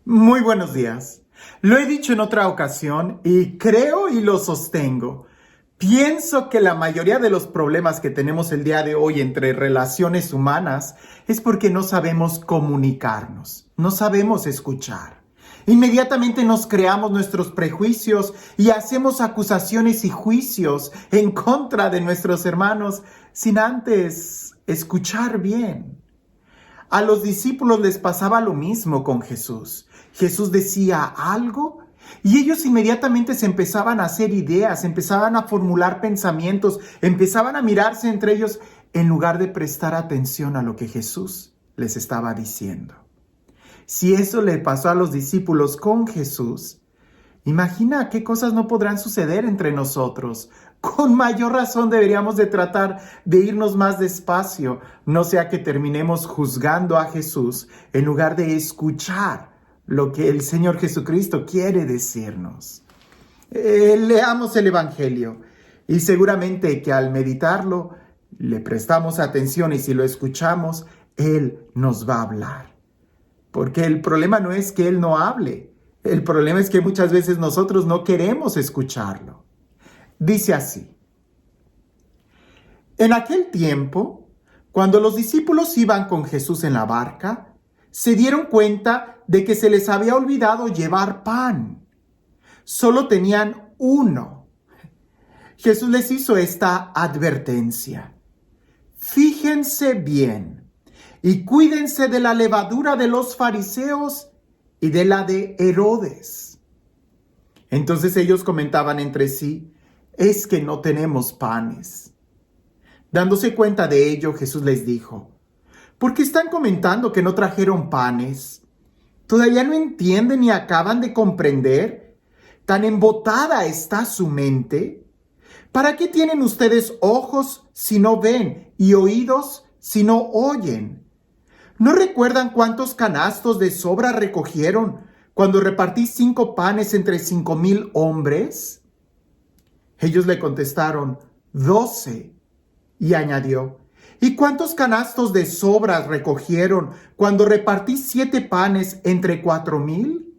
Muy buenos días. Lo he dicho en otra ocasión y creo y lo sostengo. Pienso que la mayoría de los problemas que tenemos el día de hoy entre relaciones humanas es porque no sabemos comunicarnos, no sabemos escuchar. Inmediatamente nos creamos nuestros prejuicios y hacemos acusaciones y juicios en contra de nuestros hermanos sin antes escuchar bien. A los discípulos les pasaba lo mismo con Jesús. Jesús decía algo y ellos inmediatamente se empezaban a hacer ideas, empezaban a formular pensamientos, empezaban a mirarse entre ellos en lugar de prestar atención a lo que Jesús les estaba diciendo. Si eso le pasó a los discípulos con Jesús, imagina qué cosas no podrán suceder entre nosotros. Con mayor razón deberíamos de tratar de irnos más despacio, no sea que terminemos juzgando a Jesús en lugar de escuchar lo que el Señor Jesucristo quiere decirnos. Leamos el Evangelio y seguramente que al meditarlo le prestamos atención y si lo escuchamos, Él nos va a hablar. Porque el problema no es que Él no hable, el problema es que muchas veces nosotros no queremos escucharlo. Dice así: en aquel tiempo, cuando los discípulos iban con Jesús en la barca, se dieron cuenta de que se les había olvidado llevar pan. Solo tenían uno. Jesús les hizo esta advertencia: fíjense bien y cuídense de la levadura de los fariseos y de la de Herodes. Entonces ellos comentaban entre sí: es que no tenemos panes. Dándose cuenta de ello, Jesús les dijo: ¿por qué están comentando que no trajeron panes? ¿Todavía no entienden ni acaban de comprender? ¿Tan embotada está su mente? ¿Para qué tienen ustedes ojos si no ven y oídos si no oyen? ¿No recuerdan cuántos canastos de sobra recogieron cuando repartí 5 panes entre 5,000 hombres? Ellos le contestaron: 12. Y añadió: ¿y cuántos canastos de sobras recogieron cuando repartí 7 panes entre 4,000?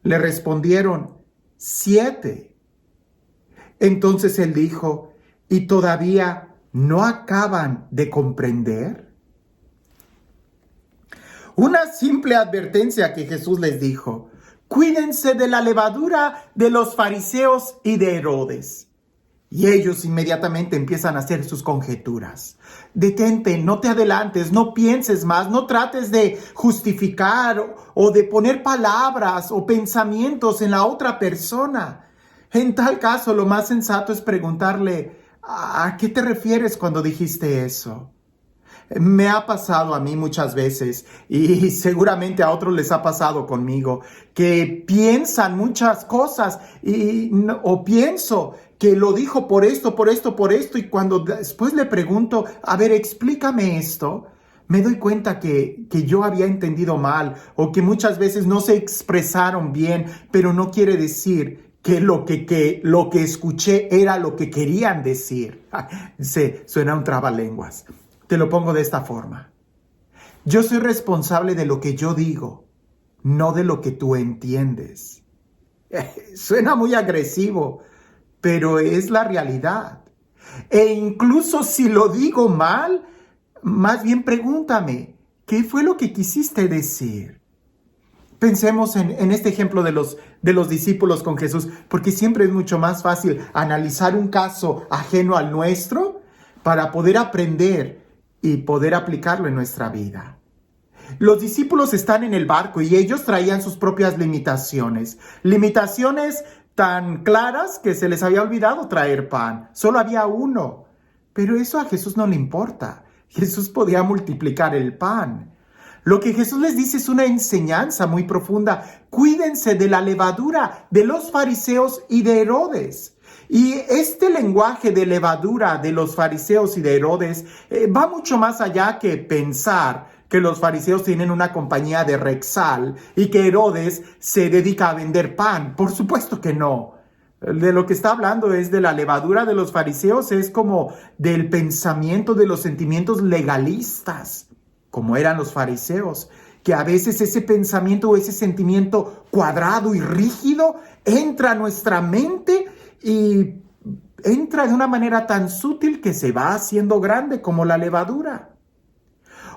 Le respondieron: 7. Entonces él dijo: ¿y todavía no acaban de comprender? Una simple advertencia que Jesús les dijo: cuídense de la levadura de los fariseos y de Herodes. Y ellos inmediatamente empiezan a hacer sus conjeturas. Detente, no te adelantes, no pienses más, no trates de justificar o de poner palabras o pensamientos en la otra persona. En tal caso, lo más sensato es preguntarle: ¿a qué te refieres cuando dijiste eso? Me ha pasado a mí muchas veces y seguramente a otros les ha pasado conmigo, que piensan muchas cosas o pienso que lo dijo por esto, y cuando después le pregunto: a ver, explícame esto, me doy cuenta que yo había entendido mal o que muchas veces no se expresaron bien, pero no quiere decir que lo que escuché era lo que querían decir. Suena un trabalenguas. Te lo pongo de esta forma: yo soy responsable de lo que yo digo, no de lo que tú entiendes. Suena muy agresivo, pero es la realidad. E incluso si lo digo mal, más bien pregúntame: ¿qué fue lo que quisiste decir? Pensemos en este ejemplo de los discípulos con Jesús, porque siempre es mucho más fácil analizar un caso ajeno al nuestro para poder aprender y poder aplicarlo en nuestra vida. Los discípulos están en el barco y ellos traían sus propias limitaciones. Limitaciones tan claras que se les había olvidado traer pan. Solo había uno. Pero eso a Jesús no le importa. Jesús podía multiplicar el pan. Lo que Jesús les dice es una enseñanza muy profunda. Cuídense de la levadura de los fariseos y de Herodes. Y este lenguaje de levadura de los fariseos y de Herodes va mucho más allá que pensar que los fariseos tienen una compañía de Rexall y que Herodes se dedica a vender pan. Por supuesto que no. De lo que está hablando es de la levadura de los fariseos, es como del pensamiento, de los sentimientos legalistas, como eran los fariseos. que a veces ese pensamiento o ese sentimiento cuadrado y rígido entra a nuestra mente y entra de una manera tan sutil que se va haciendo grande como la levadura.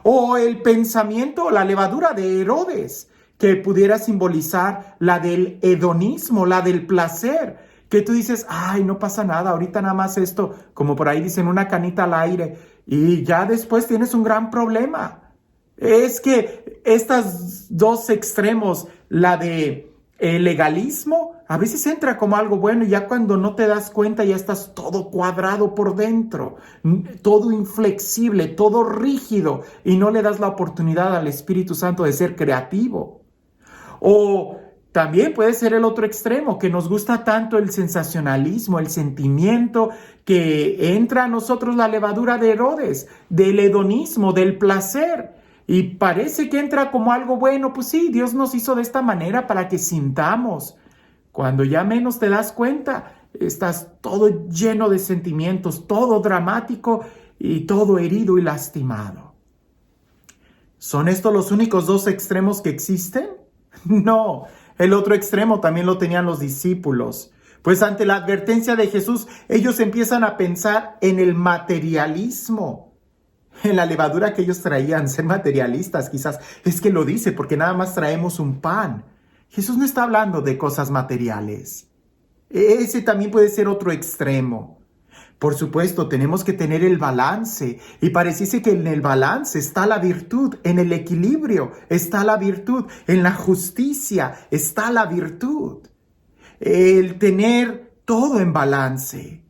O el pensamiento, la levadura de Herodes, que pudiera simbolizar la del hedonismo, la del placer, que tú dices, ay, no pasa nada, ahorita nada más esto, como por ahí dicen, una canita al aire, y ya después tienes un gran problema. Es que estos dos extremos, la de el legalismo, a veces entra como algo bueno y ya cuando no te das cuenta ya estás todo cuadrado por dentro, todo inflexible, todo rígido y no le das la oportunidad al Espíritu Santo de ser creativo. O también puede ser el otro extremo, que nos gusta tanto el sensacionalismo, el sentimiento, que entra a nosotros la levadura de Herodes, del hedonismo, del placer. Y parece que entra como algo bueno, pues sí, Dios nos hizo de esta manera para que sintamos. Cuando ya menos te das cuenta, estás todo lleno de sentimientos, todo dramático y todo herido y lastimado. ¿Son estos los únicos dos extremos que existen? No, el otro extremo también lo tenían los discípulos. Pues ante la advertencia de Jesús, ellos empiezan a pensar en el materialismo. En la levadura que ellos traían, ser materialistas quizás, es que lo dice porque nada más traemos un pan. Jesús no está hablando de cosas materiales. Ese también puede ser otro extremo. Por supuesto, tenemos que tener el balance y pareciese que en el balance está la virtud, en el equilibrio está la virtud, en la justicia está la virtud. El tener todo en balance.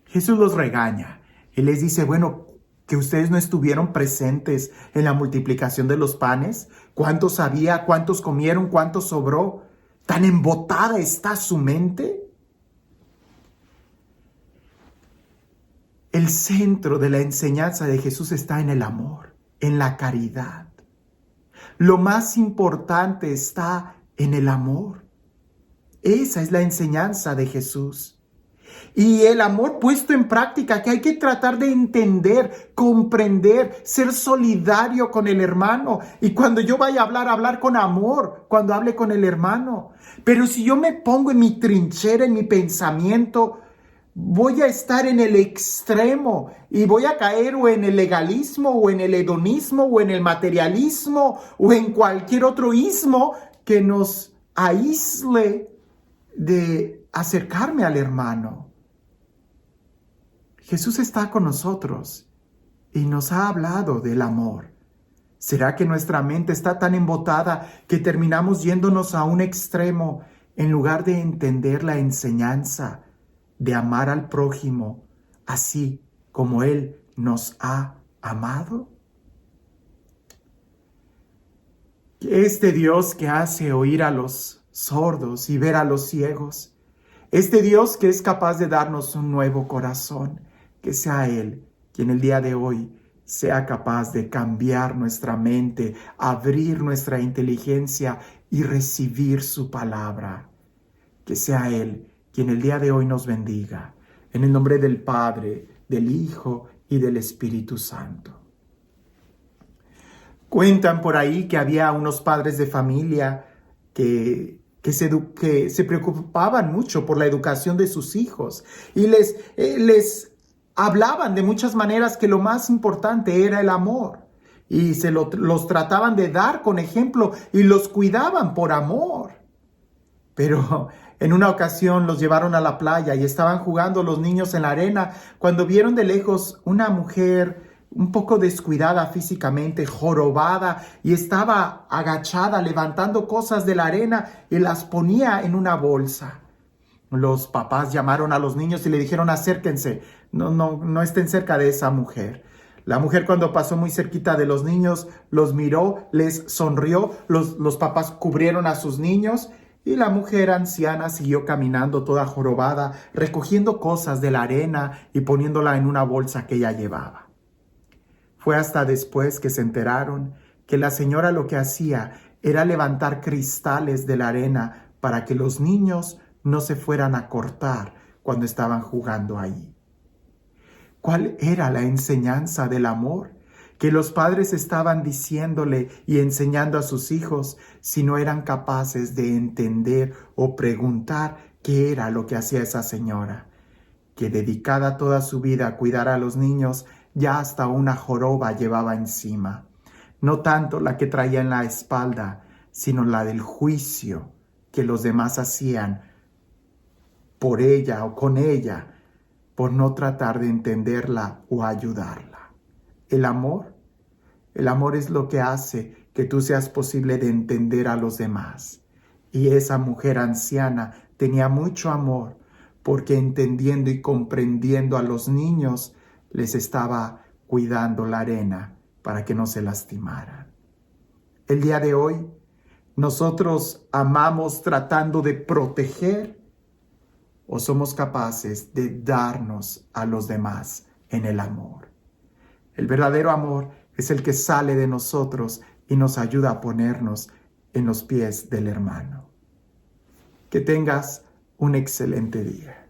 Jesús los regaña. Él les dice, bueno, que ustedes no estuvieron presentes en la multiplicación de los panes. ¿Cuántos había? ¿Cuántos comieron? ¿Cuánto sobró? ¿Tan embotada está su mente? El centro de la enseñanza de Jesús está en el amor, en la caridad. Lo más importante está en el amor. Esa es la enseñanza de Jesús. Y el amor puesto en práctica, que hay que tratar de entender, comprender, ser solidario con el hermano. Y cuando yo vaya a hablar con amor, cuando hable con el hermano. Pero si yo me pongo en mi trinchera, en mi pensamiento, voy a estar en el extremo y voy a caer o en el legalismo, o en el hedonismo, o en el materialismo, o en cualquier otro ismo que nos aísle de acercarme al hermano. Jesús está con nosotros y nos ha hablado del amor. ¿Será que nuestra mente está tan embotada que terminamos yéndonos a un extremo en lugar de entender la enseñanza de amar al prójimo así como Él nos ha amado? Este Dios que hace oír a los sordos y ver a los ciegos, este Dios que es capaz de darnos un nuevo corazón, que sea Él quien el día de hoy sea capaz de cambiar nuestra mente, abrir nuestra inteligencia y recibir su palabra. Que sea Él quien el día de hoy nos bendiga. En el nombre del Padre, del Hijo y del Espíritu Santo. Cuentan por ahí que había unos padres de familia que se preocupaban mucho por la educación de sus hijos y les hablaban de muchas maneras que lo más importante era el amor y los trataban de dar con ejemplo y los cuidaban por amor. Pero en una ocasión los llevaron a la playa y estaban jugando los niños en la arena cuando vieron de lejos una mujer un poco descuidada físicamente, jorobada, y estaba agachada levantando cosas de la arena y las ponía en una bolsa. Los papás llamaron a los niños y le dijeron, acérquense, no estén cerca de esa mujer. La mujer, cuando pasó muy cerquita de los niños, los miró, les sonrió, los papás cubrieron a sus niños y la mujer anciana siguió caminando toda jorobada, recogiendo cosas de la arena y poniéndola en una bolsa que ella llevaba. Fue hasta después que se enteraron que la señora lo que hacía era levantar cristales de la arena para que los niños no se fueran a cortar cuando estaban jugando ahí. ¿Cuál era la enseñanza del amor? que los padres estaban diciéndole y enseñando a sus hijos si no eran capaces de entender o preguntar qué era lo que hacía esa señora, que dedicada toda su vida a cuidar a los niños, ya hasta una joroba llevaba encima. No tanto la que traía en la espalda, sino la del juicio que los demás hacían por ella o con ella, por no tratar de entenderla o ayudarla. El amor es lo que hace que tú seas posible de entender a los demás. Y esa mujer anciana tenía mucho amor porque entendiendo y comprendiendo a los niños, les estaba cuidando la arena para que no se lastimaran. El día de hoy, nosotros amamos tratando de proteger o somos capaces de darnos a los demás en el amor. El verdadero amor es el que sale de nosotros y nos ayuda a ponernos en los pies del hermano. Que tengas un excelente día.